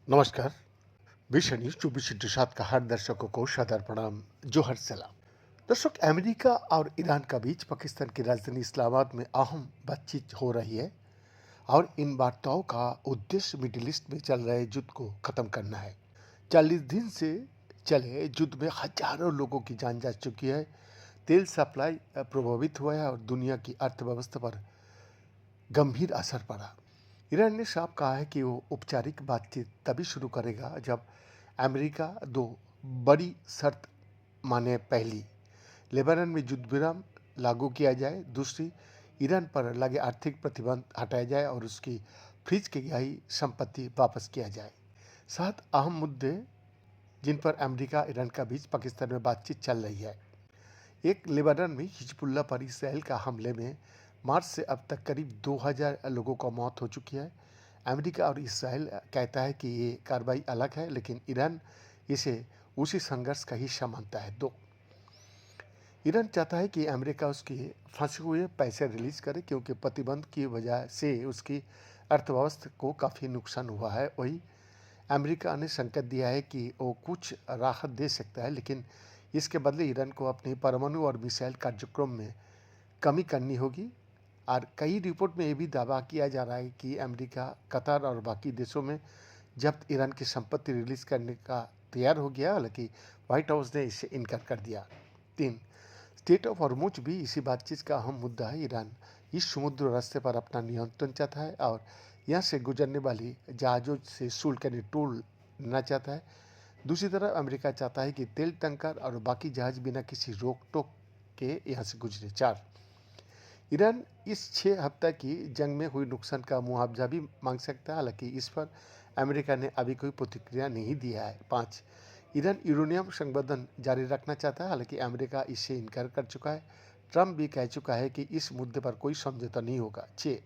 नमस्कार। विश्व न्यूज़ 24/7 का हर दर्शकों को सादर प्रणाम, जोहर सलाम। दर्शक, अमेरिका और ईरान का बीच पाकिस्तान की राजधानी इस्लामाबाद में अहम बातचीत हो रही है और इन वार्ताओं का उद्देश्य मिडिल ईस्ट में चल रहे युद्ध को खत्म करना है। 40 दिन से चले युद्ध में हजारों लोगों की जान जा चुकी है। तेल सप्लाई प्रभावित हुआ है और दुनिया की अर्थव्यवस्था पर गंभीर असर पड़ा। ईरान ने साफ कहा है कि वो औपचारिक बातचीत तभी शुरू करेगा जब अमेरिका दो बड़ी शर्त माने। पहली, लेबनान में युद्ध विराम लागू किया जाए। दूसरी, ईरान पर लगे आर्थिक प्रतिबंध हटाया जाए और उसकी फ्रीज की गई संपत्ति वापस किया जाए। 7 अहम मुद्दे जिन पर अमेरिका ईरान का बीच पाकिस्तान में बातचीत चल रही है। एक, लेबनान में हिजबुल्लाह पर इसराइल का हमले में मार्च से अब तक करीब 2000 लोगों का मौत हो चुकी है। अमेरिका और इसराइल कहता है कि ये कार्रवाई अलग है, लेकिन ईरान इसे उसी संघर्ष का हिस्सा मानता है। 2, ईरान चाहता है कि अमेरिका उसके फंसे हुए पैसे रिलीज करे, क्योंकि प्रतिबंध की वजह से उसकी अर्थव्यवस्था को काफ़ी नुकसान हुआ है। वही अमेरिका ने संकेत दिया है कि वो कुछ राहत दे सकता है, लेकिन इसके बदले ईरान को अपने परमाणु और मिसाइल कार्यक्रम में कमी करनी होगी। और कई रिपोर्ट में ये भी दावा किया जा रहा है कि अमेरिका, कतर और बाकी देशों में जब्त ईरान की संपत्ति रिलीज करने का तैयार हो गया, हालांकि व्हाइट हाउस ने इससे इनकार कर दिया। 3, स्टेट ऑफ हॉर्मुज भी इसी बातचीत का अहम मुद्दा है। ईरान इस समुद्र रास्ते पर अपना नियंत्रण चाहता है और यहाँ से गुजरने वाली जहाज़ों से शुल्क यानी टोल लेना चाहता है। दूसरी तरफ अमेरिका चाहता है कि तेल टैंकर और बाकी जहाज बिना किसी रोक टोक के यहाँ से गुजरे। 4, ईरान इस 6 हफ्ते की जंग में हुई नुकसान का मुआवजा भी मांग सकता है, हालांकि इस पर अमेरिका ने अभी कोई प्रतिक्रिया नहीं दिया है। 5, ईरान यूरेनियम संवर्धन जारी रखना चाहता है, हालांकि अमेरिका इससे इनकार कर चुका है। ट्रंप भी कह चुका है कि इस मुद्दे पर कोई समझौता नहीं होगा। 6,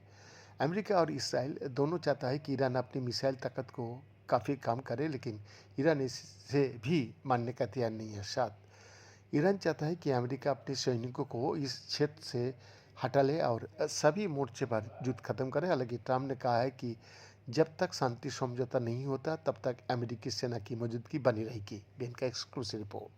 अमेरिका और इसराइल दोनों चाहता है कि ईरान अपनी मिसाइल ताकत को काफ़ी कम करे, लेकिन ईरान इससे भी मानने का तैयार नहीं है। 7, ईरान चाहता है कि अमेरिका अपने सैनिकों को इस क्षेत्र से हटा ले और सभी मोर्चे पर युद्ध खत्म करे, हालांकि ट्रंप ने कहा है कि जब तक शांति समझौता नहीं होता तब तक अमेरिकी सेना की मौजूदगी बनी रहेगी। बीएन का एक्सक्लूसिव रिपोर्ट।